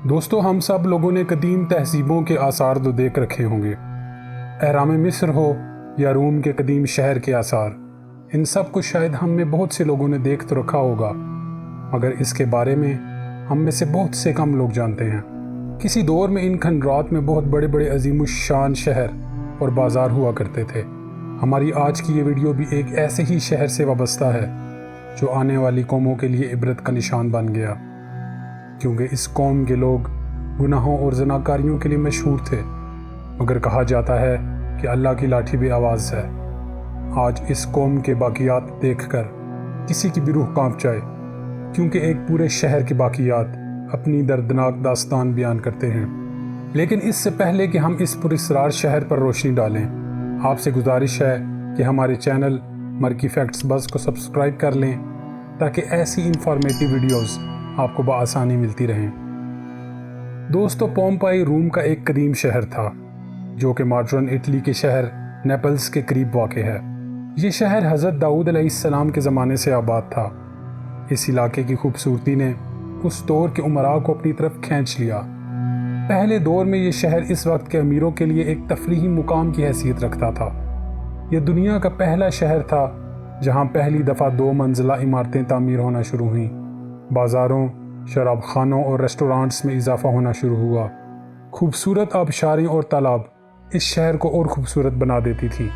دوستو، ہم سب لوگوں نے قدیم تہذیبوں کے آثار تو دیکھ رکھے ہوں گے۔ اہرام مصر ہو یا روم کے قدیم شہر کے آثار، ان سب کو شاید ہم میں بہت سے لوگوں نے دیکھ تو رکھا ہوگا، مگر اس کے بارے میں ہم میں سے بہت سے کم لوگ جانتے ہیں۔ کسی دور میں ان کھنڈرات میں بہت بڑے بڑے عظیم الشان شہر اور بازار ہوا کرتے تھے۔ ہماری آج کی یہ ویڈیو بھی ایک ایسے ہی شہر سے وابستہ ہے جو آنے والی قوموں کے لیے عبرت کا نشان بن گیا، کیونکہ اس قوم کے لوگ گناہوں اور زناکاریوں کے لیے مشہور تھے، مگر کہا جاتا ہے کہ اللہ کی لاٹھی بے آواز ہے۔ آج اس قوم کے باقیات دیکھ کر کسی کی بھی روح کانپ جائے، کیونکہ ایک پورے شہر کے باقیات اپنی دردناک داستان بیان کرتے ہیں۔ لیکن اس سے پہلے کہ ہم اس پراسرار شہر پر روشنی ڈالیں، آپ سے گزارش ہے کہ ہمارے چینل مرکی فیکٹس بز کو سبسکرائب کر لیں تاکہ ایسی انفارمیٹیو ویڈیوز آپ کو بآسانی ملتی رہیں۔ دوستو، پومپائی روم کا ایک قدیم شہر تھا جو کہ ماڈرن اٹلی کے شہر نیپلز کے قریب واقع ہے۔ یہ شہر حضرت داؤد علیہ السلام کے زمانے سے آباد تھا۔ اس علاقے کی خوبصورتی نے اس دور کے امراء کو اپنی طرف کھینچ لیا۔ پہلے دور میں یہ شہر اس وقت کے امیروں کے لیے ایک تفریحی مقام کی حیثیت رکھتا تھا۔ یہ دنیا کا پہلا شہر تھا جہاں پہلی دفعہ 2 منزلہ عمارتیں تعمیر ہونا شروع ہوئیں۔ بازاروں، شراب خانوں اور ریسٹورانٹس میں اضافہ ہونا شروع ہوا۔ خوبصورت آبشاریں اور تالاب اس شہر کو اور خوبصورت بنا دیتی تھی۔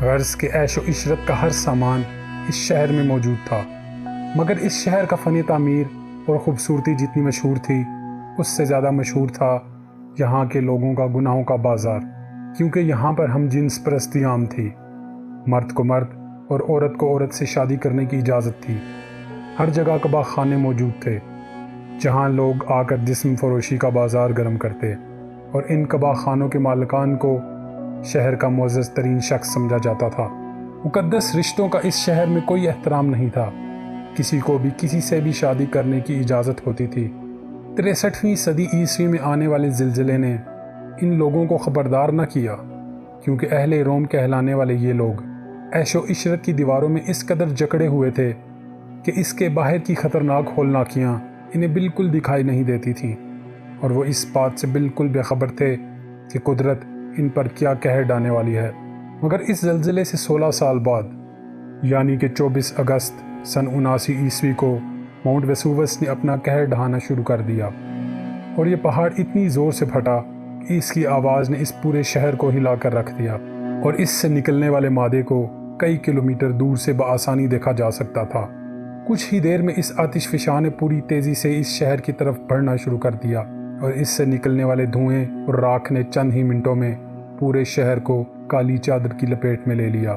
غرض کے عیش و عشرت کا ہر سامان اس شہر میں موجود تھا، مگر اس شہر کا فن تعمیر اور خوبصورتی جتنی مشہور تھی، اس سے زیادہ مشہور تھا یہاں کے لوگوں کا گناہوں کا بازار، کیونکہ یہاں پر ہم جنس پرستی عام تھی۔ مرد کو مرد اور عورت کو عورت سے شادی کرنے کی اجازت تھی۔ ہر جگہ کباغ خانے موجود تھے جہاں لوگ آ کر جسم فروشی کا بازار گرم کرتے، اور ان کباغ خانوں کے مالکان کو شہر کا معزز ترین شخص سمجھا جاتا تھا۔ مقدس رشتوں کا اس شہر میں کوئی احترام نہیں تھا، کسی کو بھی کسی سے بھی شادی کرنے کی اجازت ہوتی تھی۔ 63ویں صدی عیسوی میں آنے والے زلزلے نے ان لوگوں کو خبردار نہ کیا، کیونکہ اہل روم کہلانے والے یہ لوگ عیش و عشرت کی دیواروں میں اس قدر جکڑے ہوئے تھے کہ اس کے باہر کی خطرناک ہولناکیاں انہیں بالکل دکھائی نہیں دیتی تھیں، اور وہ اس بات سے بالکل بے خبر تھے کہ قدرت ان پر کیا قہر ڈالنے والی ہے۔ مگر اس زلزلے سے 16 سال بعد، یعنی کہ 24 اگست سن 79 عیسوی کو ماؤنٹ ویسووس نے اپنا قہر ڈھانا شروع کر دیا، اور یہ پہاڑ اتنی زور سے پھٹا کہ اس کی آواز نے اس پورے شہر کو ہلا کر رکھ دیا، اور اس سے نکلنے والے مادے کو کئی کلومیٹر دور سے بآسانی دیکھا جا سکتا تھا۔ کچھ ہی دیر میں اس آتش فشاں نے پوری تیزی سے اس شہر کی طرف بڑھنا شروع کر دیا، اور اس سے نکلنے والے دھوئیں اور راکھ نے چند ہی منٹوں میں پورے شہر کو کالی چادر کی لپیٹ میں لے لیا۔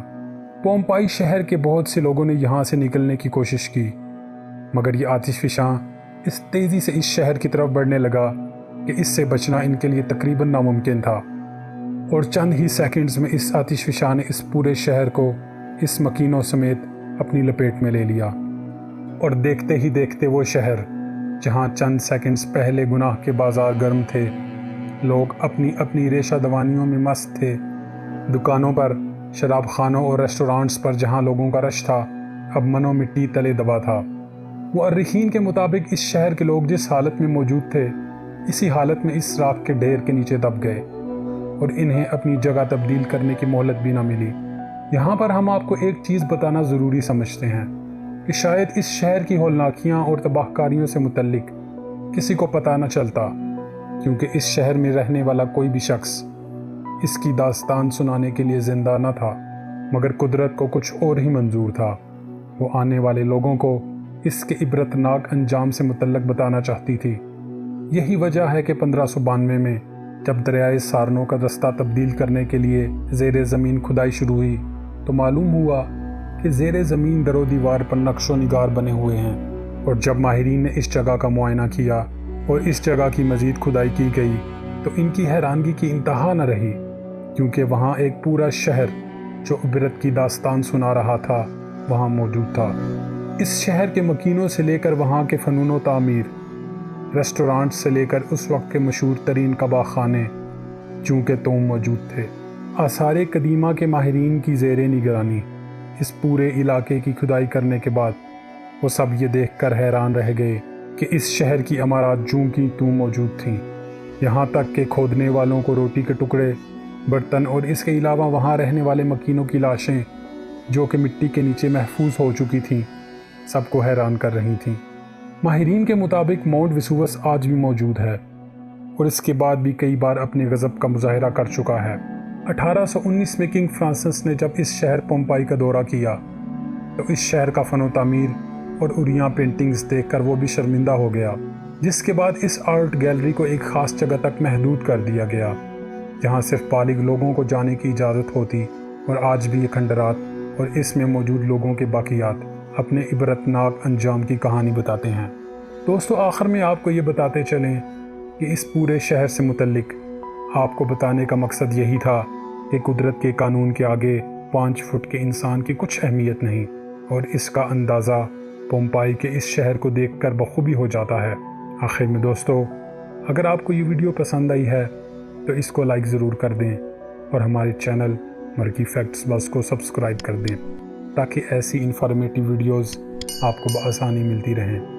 پومپائی شہر کے بہت سے لوگوں نے یہاں سے نکلنے کی کوشش کی، مگر یہ آتش فشاں اس تیزی سے اس شہر کی طرف بڑھنے لگا کہ اس سے بچنا ان کے لیے تقریباً ناممکن تھا، اور چند ہی سیکنڈز میں اس آتش فشاں نے اس پورے شہر کو اس مکینوں سمیت اپنی لپیٹ میں لے لیا۔ اور دیکھتے ہی دیکھتے وہ شہر جہاں چند سیکنڈز پہلے گناہ کے بازار گرم تھے، لوگ اپنی اپنی ریشہ دوانیوں میں مست تھے، دکانوں پر، شراب خانوں اور ریسٹورانٹس پر جہاں لوگوں کا رش تھا، اب منو مٹی تلے دبا تھا۔ مؤرخین کے مطابق اس شہر کے لوگ جس حالت میں موجود تھے، اسی حالت میں اس راکھ کے ڈھیر کے نیچے دب گئے، اور انہیں اپنی جگہ تبدیل کرنے کی مہلت بھی نہ ملی۔ یہاں پر ہم آپ کو ایک چیز بتانا ضروری سمجھتے ہیں کہ شاید اس شہر کی ہولناکیاں اور تباہ کاریوں سے متعلق کسی کو پتہ نہ چلتا، کیونکہ اس شہر میں رہنے والا کوئی بھی شخص اس کی داستان سنانے کے لیے زندہ نہ تھا، مگر قدرت کو کچھ اور ہی منظور تھا۔ وہ آنے والے لوگوں کو اس کے عبرتناک انجام سے متعلق بتانا چاہتی تھی۔ یہی وجہ ہے کہ 1592 میں جب دریائے سارنو کا رستہ تبدیل کرنے کے لیے زیر زمین کھدائی شروع ہوئی، تو معلوم ہوا کہ زیر زمین در و دیوار پر نقش و نگار بنے ہوئے ہیں، اور جب ماہرین نے اس جگہ کا معائنہ کیا اور اس جگہ کی مزید کھدائی کی گئی تو ان کی حیرانگی کی انتہا نہ رہی، کیونکہ وہاں ایک پورا شہر جو عبرت کی داستان سنا رہا تھا وہاں موجود تھا۔ اس شہر کے مکینوں سے لے کر وہاں کے فنون و تعمیر، ریسٹورانٹ سے لے کر اس وقت کے مشہور ترین کباغ خانے چونکہ توم موجود تھے۔ آثار قدیمہ کے ماہرین کی زیر نگرانی اس پورے علاقے کی کھدائی کرنے کے بعد وہ سب یہ دیکھ کر حیران رہ گئے کہ اس شہر کی عمارات جوں کی توں موجود تھیں، یہاں تک کہ کھودنے والوں کو روٹی کے ٹکڑے، برتن اور اس کے علاوہ وہاں رہنے والے مکینوں کی لاشیں جو کہ مٹی کے نیچے محفوظ ہو چکی تھیں سب کو حیران کر رہی تھیں۔ ماہرین کے مطابق ماؤنٹ ویسووس آج بھی موجود ہے اور اس کے بعد بھی کئی بار اپنے غضب کا مظاہرہ کر چکا ہے۔ 1819 میں کنگ فرانسس نے جب اس شہر پومپائی کا دورہ کیا تو اس شہر کا فن و تعمیر اور اوریاں پینٹنگز دیکھ کر وہ بھی شرمندہ ہو گیا، جس کے بعد اس آرٹ گیلری کو ایک خاص جگہ تک محدود کر دیا گیا جہاں صرف بالغ لوگوں کو جانے کی اجازت ہوتی، اور آج بھی یہ کھنڈرات اور اس میں موجود لوگوں کے باقیات اپنے عبرتناک انجام کی کہانی بتاتے ہیں۔ دوستو، آخر میں آپ کو یہ بتاتے چلیں کہ اس پورے شہر سے متعلق آپ کو بتانے کا مقصد یہی تھا کہ قدرت کے قانون کے آگے 5 فٹ کے انسان کی کچھ اہمیت نہیں، اور اس کا اندازہ پومپائی کے اس شہر کو دیکھ کر بخوبی ہو جاتا ہے۔ آخر میں دوستو، اگر آپ کو یہ ویڈیو پسند آئی ہے تو اس کو لائک ضرور کر دیں اور ہمارے چینل مرکی فیکٹس بس کو سبسکرائب کر دیں تاکہ ایسی انفارمیٹیو ویڈیوز آپ کو بآسانی ملتی رہیں۔